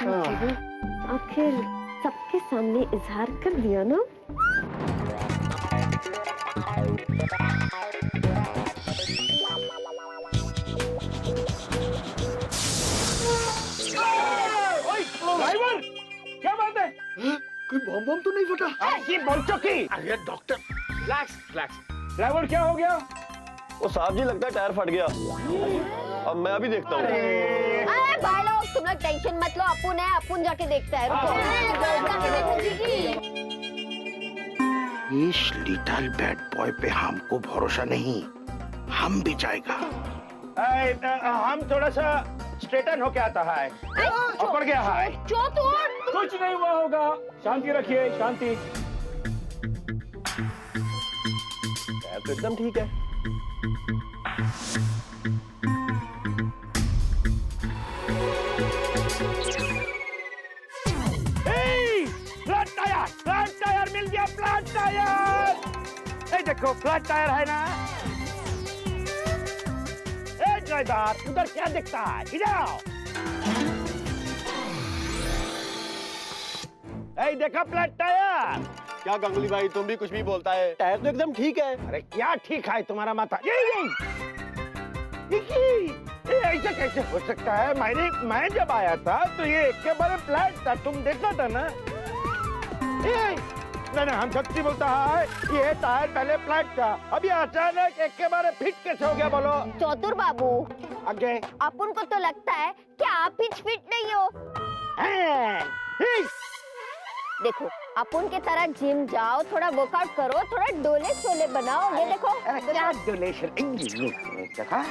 आखिर सबके सामने इजहार कर दिया ना। ड्राइवर, क्या बात है? कोई बम बम तो नहीं फटा? ये बोल चुकी। अरे डॉक्टर, रिलैक्स रिलैक्स। ड्राइवर क्या हो गया? वो साहब जी लगता है टायर फट गया। अब मैं अभी देखता हूँ। अरे भाई लोग तुम लोग टेंशन मत लो, अपुन है, अपुन जाके देखता है। रुको जाके देखो जी। इस लिटिल बैड बॉय पे हमको भरोसा नहीं, हम भी जाएगा। हम थोड़ा सा स्ट्रेटन होके आता है। पकड़ गया है। चोटूर कुछ नहीं हुआ होगा, शांति रखिए, शांति। टायर तो एकदम ठीक है। फ्लैट टायर मिल गया, फ्लैट टायर। ए देखो फ्लैट टायर है ना। ए ड्राइवर, उधर क्या दिखता है? इधर आओ। ए देखा फ्लैट टायर। क्या गांगुली भाई, तुम भी कुछ भी बोलता है? टायर तो एकदम ठीक है। अरे क्या ठीक है तुम्हारा माथा? ये ऐसा कैसे हो सकता है? मैं जब आया था तो ये एकेबारे फ्लैट था, तुम देखा था ना? नहीं, हम सच्ची बोलता है, ये टायर पहले फ्लैट था, अभी अचानक एकेबारे फिट कैसे हो गया बोलो? चौतुर बाबू, आगे अपुन को तो लगता है कि आप ही फिट नहीं हो। देखो अपुन के तरह जिम जाओ, थोड़ा वर्कआउट करो, थोड़ा डोले शोले बनाओ। ये देखो क्या डोलेशन। देखा,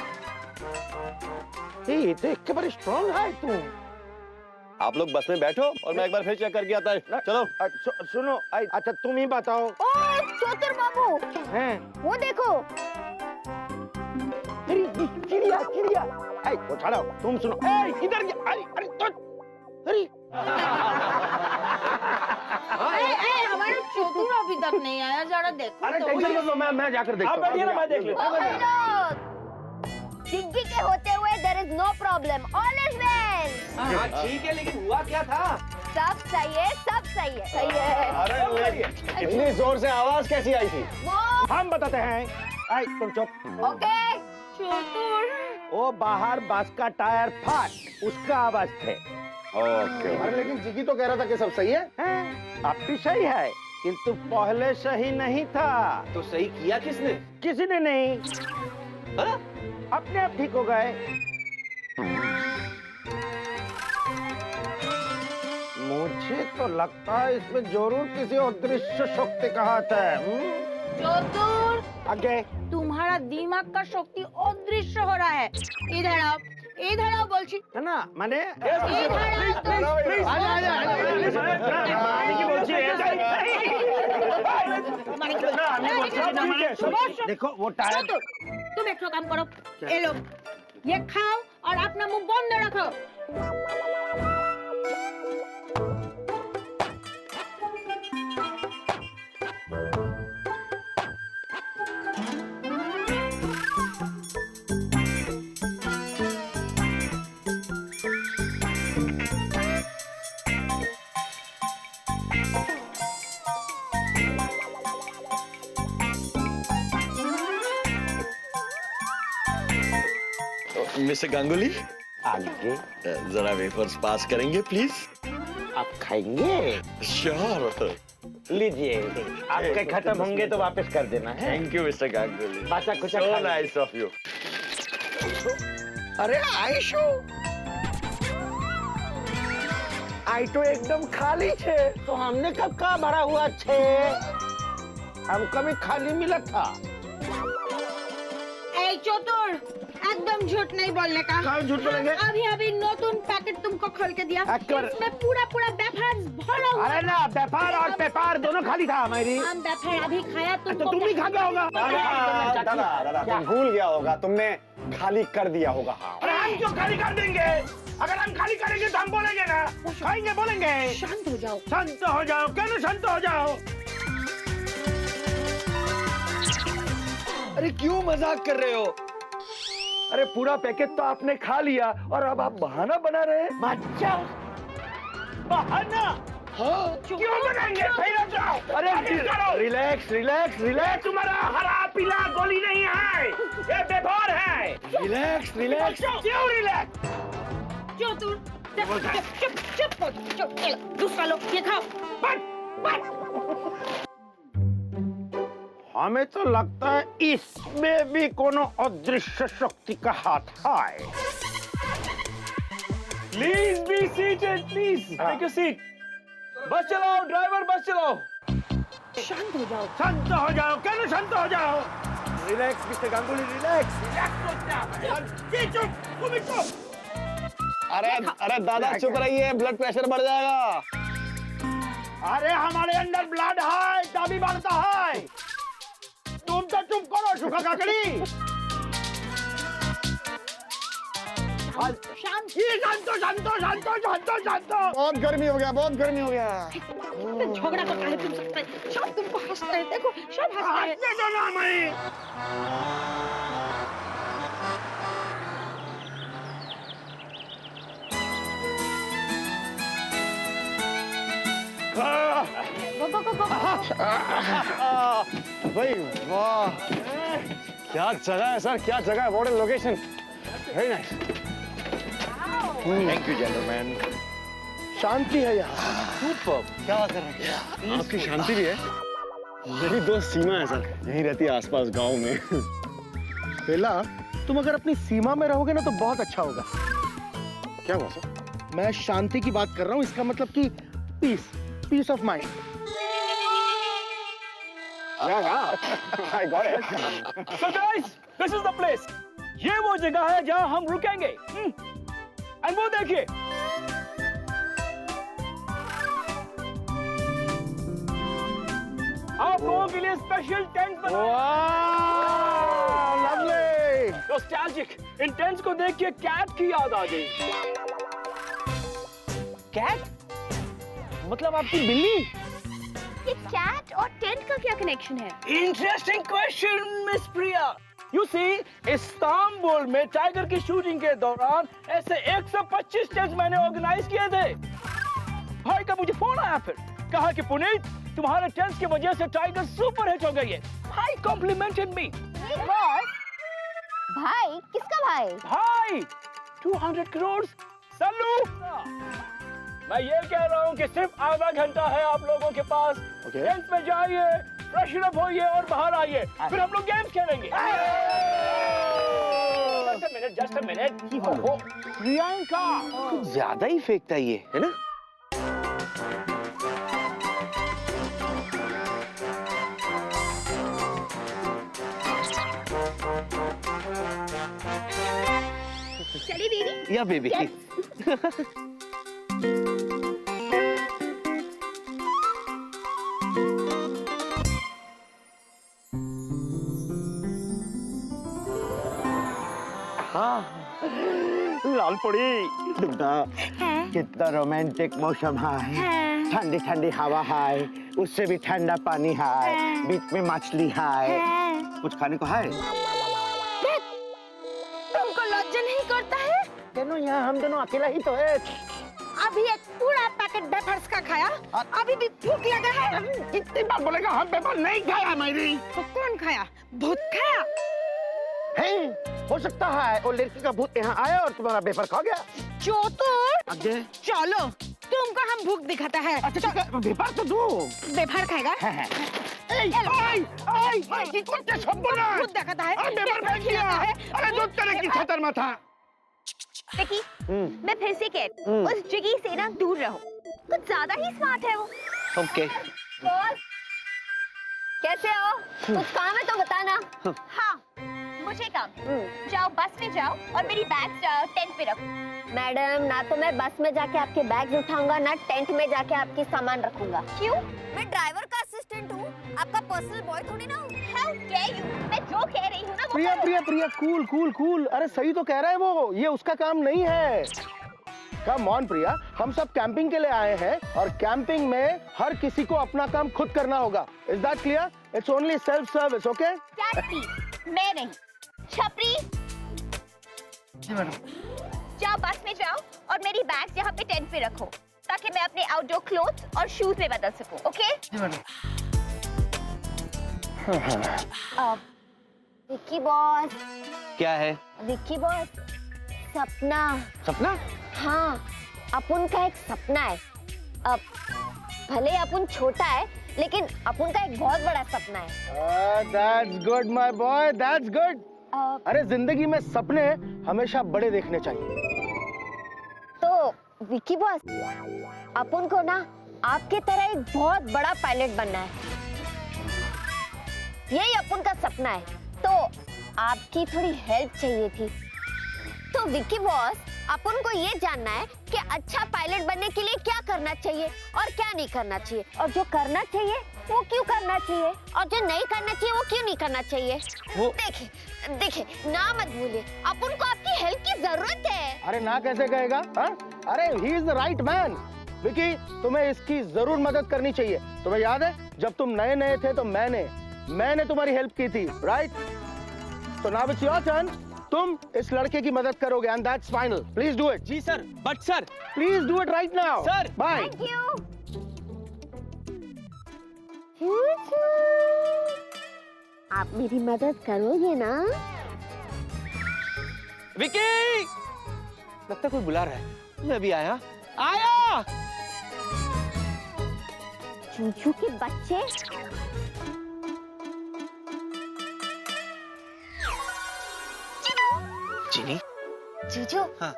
ये तो एकेबारे स्ट्रॉन्ग है तुम। आप लोग बस में बैठो और मैं एक बार फिर चेक करके आता है। चलो। सुनो, अच्छा तुम ही बताओ। ओ चौतुर बाबू, हैं? वो देखो। चिड़िया चिड़िया। वो छाड़ो, तुम सुनो। इधर अरे तो हमारा चोटूर अभी तक नहीं आया, जरा देखो। अरे टेंशन मत लो, मैं जाकर देखता हूँ। आप बैठिए ना, मैं देख लेता हूँ। डिग्गी के होते हुए there is no problem, all is well। हाँ ठीक है, लेकिन हुआ क्या था? सब सही है, सब सही है, सही है। अरे इतनी जोर से आवाज कैसी आई थी? वो हम बताते हैं। तुम चुप। ओके चोटूर, वो बाहर बस का टायर फट, उसका आवाज थे। ओके। अरे लेकिन जिगी तो कह रहा था कि सब सही है। अब भी सही है, किंतु पहले सही नहीं था। तो सही किया किसने? किसी ने नहीं, हाँ? अपने आप ठीक हो गए। मुझे तो लगता है इसमें जरूर किसी अदृश्य शक्ति का हाथ है। चोटूर, आगे तुम्हारा दिमाग का शक्ति अदृश्य हो रहा है। इधर आओ बोलছি। है ना, माने देखो वो टायर। तुम एक काम करो, ये लो, ये खाओ और अपना मुंह बंद रखो। मिस्टर गांगुली, आगे जरा वेफर्स पास करेंगे प्लीज। आप खाएंगे? श्योर। लीजिए, आपके खत्म होंगे तो वापस कर देना है। Thank you mister Ganguly. बाचा कुछ सो नाइस ऑफ यू। अरे आयशु, आई तो एकदम खाली छे, तो हमने कब का भरा हुआ छे? हमको भी खाली मिला था। ए चोटूर, एकदम झूठ नहीं बोलने का। कहाँ झूठ बोलेंगे? अभी नतून पैकेट तुमको खोल के दिया, इसमें पूरा वेफर भरा हुआ। अरे ना, व्यापार और व्यापार दोनों खाली था मेरी। हम वेफर अभी खाया, तो तुमको तुम भी खा गया होगा। दादा तुम भूल गया होगा, तुमने खाली कर दिया होगा। अरे हम क्यों खाली कर देंगे? अगर हम खाली करेंगे तो हम बोलेंगे ना, खाएंगे बोलेंगे। शांत हो जाओ। शांत हो जाओ, कहना शांत हो जाओ। अरे क्यों मजाक कर रहे हो? अरे पूरा पैकेट तो आपने खा लिया और अब आप बहाना बना रहे हैं। बच्चा, बहाना। क्यों बनाएंगे? फिर जाओ। अरे रिलैक्स रिलैक्स रिलैक्स। तुम्हारा हरा पीला गोली नहीं है, ये बेभौर है। Relax relax. क्यों रिलैक्स? चतुर चुप चुप चुप ये लो, दूसरा लो, ये खाओ। हमें तो लगता है इसमें भी कोनो अदृश्य शक्ति का हाथ है। Please be seated, please. Take a seat. बस चलाओ ड्राइवर, बस चलाओ। शांत हो जाओ। शांत हो जाओ, कहना शांत हो जाओ। Relax mister Ganguly, relax. चुप। अरे दादा चुप रहिए, ब्लड प्रेशर बढ़ जाएगा। अरे हमारे अंदर ब्लड है, तभी बढ़ता है। तुम तो चुप करो सुखा काकड़ी। शांत। बहुत गर्मी हो गया, बहुत गर्मी हो गया। झगड़ा करता है तुम सबसे, सब तुमको हंसते हैं, देखो सब हंसते हैं। भाई वाह, क्या जगह है सर, क्या जगह है। What a location, very nice. Thank you gentleman. शांति है यहाँ। क्या बात कर रहे हैं? आपकी शांति भी है। मेरी दोस्त सीमा है सर, यहीं रहती है आसपास गांव में। बेला, तुम अगर अपनी सीमा में रहोगे ना तो बहुत अच्छा होगा। क्या हुआ सर? मैं शांति की बात कर रहा हूँ, इसका मतलब कि peace of mind. I got it. So guys, this is the place. ये वो जगह है जहाँ हम रुकेंगे। And वो देखिए, आप लोगों के लिए स्पेशल टेंट बनाए। लवली। नॉस्टैल्जिक। इन टेंट्स को देख के कैट की याद आ गई। कैट? मतलब आपकी बिल्ली? ये कैट और टेंट का क्या कनेक्शन है? Interesting question miss Priya. You see, Istanbul में टाइगर की शूटिंग के दौरान ऐसे 125 टेंट्स मैंने ऑर्गेनाइज किए थे। भाई का मुझे फोन आया, फिर कहा कि पुनीत, तुम्हारे टेंट्स की वजह से टाइगर सुपर हिट हो गई है। भाई कॉम्प्लीमेंटेड मी। बॉस, भाई किसका भाई? भाई 200 करोड़ सल्लू। मैं ये कह रहा हूँ कि सिर्फ आधा घंटा है आप लोगों के पास। टेंट में जाइए, फ्रेशन अप होइए और बाहर आइए, फिर हम लोग गेम्स खेलेंगे। Just a minute. प्रियंका कुछ ज्यादा ही फेंकता है ये, है ना? चली दीदी। या बेबी। लाल पड़ी। कितना रोमांटिक मौसम है। ठंडी ठंडी हवा है, उससे भी ठंडा पानी है, बीच में मछली है। कुछ खाने को है? तुमको लज्जा नहीं करता है? दोनों यहाँ हम दोनों अकेला ही तो है। अभी एक पूरा पैकेट वेफर्स का खाया, अभी भी भूख लगा है। कितनी बार बोलेगा, हम पेपर नहीं खाया मेरी। तो कौन खाया? भूत खाया? है, हो सकता है वो लड़की का भूत यहाँ आया और तुम्हारा पेपर खा गया। चोतुर, आगे चलो तुमको हम भूख दिखाता है। अच्छा ठीक है, पेपर तो दो। वेफर खाएगा? भूत दिखाता है। अरे दूध तरह की खतर माथा। देखी, मैं फिर से कहती हूँ, उस जगह से ना दूर रहो। कुछ ज्यादा ही स्मार्ट है वो। ओके। बॉस, कैसे हो? कुछ काम है तो बताना। हाँ, मुझे काम है। जाओ बस में जाओ और मेरी बैग टेंट पे रखो। मैडम, ना तो मैं बस में जाके आपके बैग उठाऊंगा, ना टेंट में जाके आपकी सामान रखूंगा। क्यों? मैं ड्राइवर का असिस्टेंट हूँ, आपका पर्सनल बॉय थोड़ी ना हूँ। How dare you? मैं जो कह रही हूँ ना वो प्रिया करो। प्रिया प्रिया, कूल कूल कूल। अरे सही तो कह रहा है वो, ये उसका काम नहीं है। कम ऑन प्रिया, हम सब कैंपिंग के लिए आए हैं और कैंपिंग में हर किसी को अपना काम खुद करना होगा। Is that clear? It's only self service, okay? मैं नहीं, छपरी। जाओ बस में जाओ और मेरी बैग यहाँ पे टेंट पे रखो। ताकि मैं अपने आउटडोर क्लोथ्स और शूज में बदल सकूं, ओके? विक्की बॉस। क्या है? विक्की बॉस, सपना। सपना? हाँ, अपन का एक सपना है। अब भले अपन छोटा है, लेकिन अपन का एक बहुत बड़ा सपना है। That's good, my boy. That's good. अरे जिंदगी में सपने हमेशा बड़े देखने चाहिए। तो विक्की बॉस, अपन को ना आपके तरह एक बहुत बड़ा पायलट बनना है। यही अपन का सपना है। तो आपकी थोड़ी हेल्प चाहिए थी। तो विक्की बॉस, अपन को ये जानना है कि अच्छा पायलट बनने के लिए क्या करना चाहिए और क्या नहीं करना चाहिए, और जो करना चाहिए वो क्यों करना चाहिए, और जो नहीं करना चाहिए वो क्यों नहीं करना चाहिए। देखिए देखिए, ना मत भूलिए, अपन को आपकी हेल्प की जरूरत है। अरे ना कैसे कहेगा? हाँ? अरे he is the right man. Vicky, तुम्हें इसकी जरूर मदद करनी चाहिए। तुम्हें याद है जब तुम नए नए थे तो मैंने तुम्हारी हेल्प की थी, राइट? तो नाउ इट्स योर टर्न। तुम इस लड़के की मदद करोगे and that's final. Please do it. जी sir, but sir please do it right now. Sir, bye. Thank you. आप मेरी मदद करोगे ना? विकी! लगता है कोई बुला रहा है। मैं भी आया। आया! चूचू के बच्चे। जिनी, चूचू, हाँ।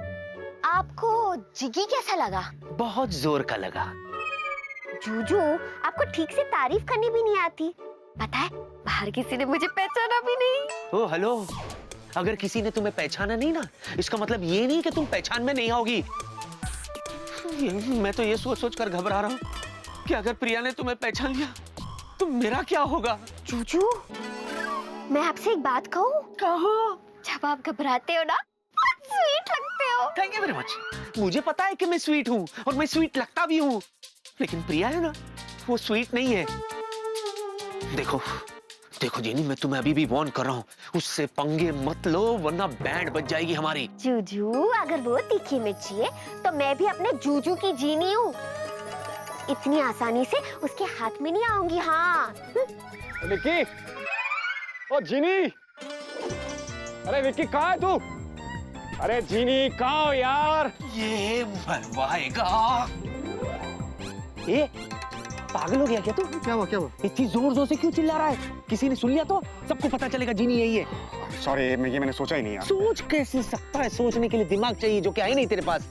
आपको जिगी कैसा लगा? बहुत जोर का लगा। जूजू, आपको ठीक से तारीफ करनी भी नहीं आती। पता है, बाहर किसी ने मुझे पहचाना भी नहीं। ओ हेलो, अगर किसी ने तुम्हें पहचाना नहीं ना, इसका मतलब ये नहीं कि तुम पहचान में नहीं आओगी। मैं तो ये सोच सोच कर घबरा रहा हूँ कि अगर प्रिया ने तुम्हें पहचान लिया तो मेरा क्या होगा। जूजू, मैं आपसे एक बात कहूँ? कहो। जब आप घबराते हो ना, बहुत स्वीट लगते हो। Thank you very much. मुझे पता है कि मैं स्वीट हूँ और मैं स्वीट लगता भी हूँ, लेकिन प्रिया है ना, वो स्वीट नहीं है। देखो देखो जेनी, मैं तुम्हें अभी भी वार्न कर रहा हूँ, उससे पंगे मत लो वरना बैंड बज जाएगी हमारी। जूजू, अगर वो तीखी मिर्ची है तो मैं भी अपने जूजू की जीनी हूँ। इतनी आसानी से उसके हाथ में नहीं आऊंगी। हाँ। विक्की, ओ जीनी, अरे विक्की कहाँ है तू? अरे जीनी कहाँ हो यार? ये मरवाएगा। ये पागल हो गया क्या तू? क्या हुआ? इतनी जोर जोर से क्यों चिल्ला रहा है? किसी ने सुन लिया तो सबको पता चलेगा जीनी यही है। सॉरी, मैंने सोचा ही नहीं यार। सोच कैसे सकता है? सोचने के लिए दिमाग चाहिए, जो क्या है नहीं तेरे पास।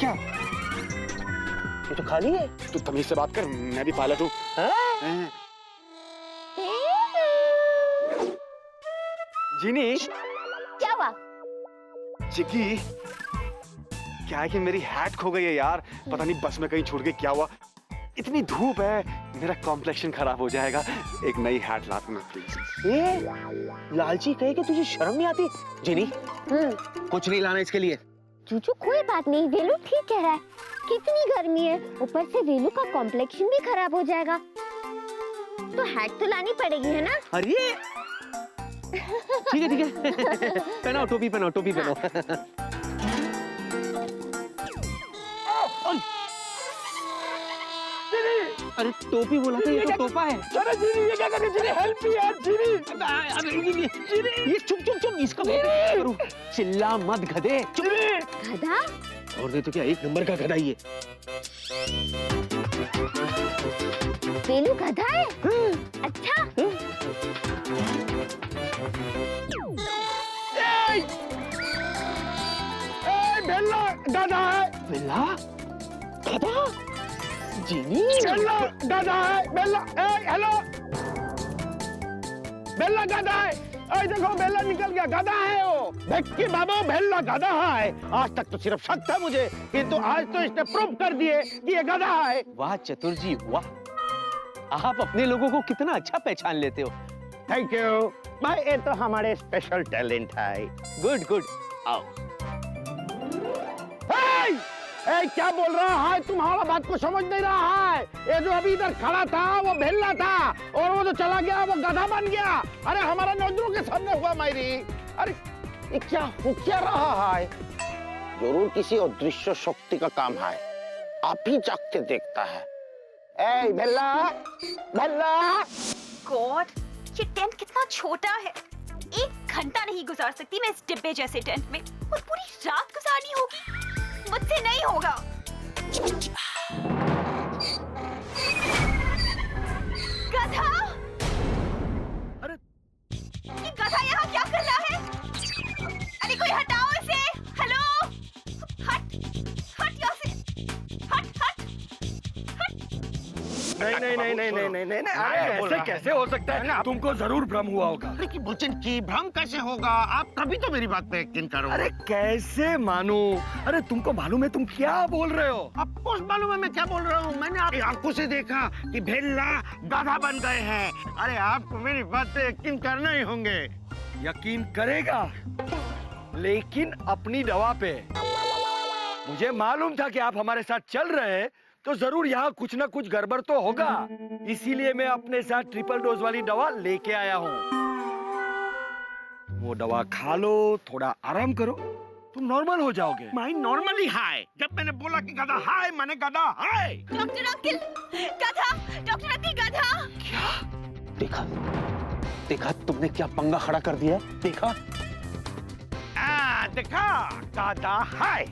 क्या? ये तो खाली है। तू तमीज से बात कर, मैं भी पायलट हूँ। जीनी, क्या हुआ? चिक्की, क्या है कि मेरी हैट खो गई है यार। पता नहीं बस में कहीं छूट गई, क्या हुआ? इतनी धूप है, मेरा कॉम्प्लेक्शन खराब हो जाएगा। एक नई हैट ला दूं प्लीज। ये लालची कहे कि तुझे शर्म नहीं आती? जीनी, कुछ नहीं लाना इसके लिए। जूजू, कोई बात नहीं, वेलू ठीक कह रहा है। कितनी गर्मी है, ऊपर से वेलू का कॉम्प्लेक्शन भी खराब हो जाएगा। तो हैट तो लानी पड़ेगी, है ना? अरे ठीक है पहनाओ, टोपी पहनाओ। अरे टोपी बोला था, ये तो टोपा है। अरे जीनी, ये क्या कर रही है? जीनी हेल्प मी यार, जीनी। ये चुप, इसका करूं। चिल्ला मत गधे, चुप। गधा? और नहीं तो क्या, एक नंबर का गधा ही है। वेलू गधा है? अच्छा। बेल्ला गधा है। बेल्ला गधा? जीनी, बेल्ला गधा है। बेल्ला, हेलो, बेल्ला गधा है। देखो बेल्ला निकल गया, गधा है वो। विक्की बाबू, बेल्ला गधा है। आज तक तो सिर्फ शक था मुझे, किंतु आज तो इसने प्रूव कर दिए कि ये गधा है। वाह चतुर जी वाह, आप अपने लोगों को कितना अच्छा पहचान लेते हो। थैंक यू भाई, ये तो हमारे स्पेशल टैलेंट है। गुड, आओ। क्या बोल रहा है? तुम्हारा बात को समझ नहीं रहा है। ये जो अभी इधर खड़ा था वो भेल्ला था, और वो जो चला गया वो गधा बन गया। अरे हमारा नजरों के सामने हुआ मायरी। अरे ये क्या हो क्या रहा है? जरूर किसी अदृश्य शक्ति का काम है। आप ही जागते देखता है। ए भल्ला, भल्ला। गॉड, ये टेंट कितना छोटा है। 1 घंटा नहीं गुजार सकती मैं इस डिब्बे जैसे टेंट में, और पूरी रात गुजारनी होगी। मुझसे नहीं होगा। गधा! अरे ये गधा यहाँ क्या कर रहा है? अरे कोई हटाओ इसे! हेलो! हट! हट यहाँ से! हट! हट! नहीं, अरे ऐसे कैसे हो सकता है? तुमको जरूर भ्रम हुआ होगा। लेकिन बुचन की भ्रम कैसे होगा? आप कभी तो मेरी बात पे यकीन करो। अरे कैसे मानू? अरे तुमको मालूम है तुम क्या बोल रहे हो? आपको मालूम है मैं क्या बोल रहा हूँ? मैंने आपकी आंखों से देखा कि भेल्ला गधा बन गए हैं। अरे आपको मेरी बात पे यकीन करना ही होंगे। यकीन करेगा, लेकिन अपनी दवा पे। मुझे मालूम था कि आप हमारे साथ चल रहे हैं, तो जरूर यहाँ कुछ ना कुछ गड़बड़ तो होगा। इसीलिए मैं अपने साथ ट्रिपल डोज वाली दवा लेके आया हूँ। वो दवा खा लो, थोड़ा आराम करो, तुम नॉर्मल हो जाओगे। माई नॉर्मली हाय। जब मैंने बोला कि गधा हाय, मैंने गधा हाय। डॉक्टर अंकल, गधा! डॉक्टर अंकल, गधा! देखा, देखा तुमने क्या पंगा खड़ा कर दिया? देखा? देखा, गधा हाय।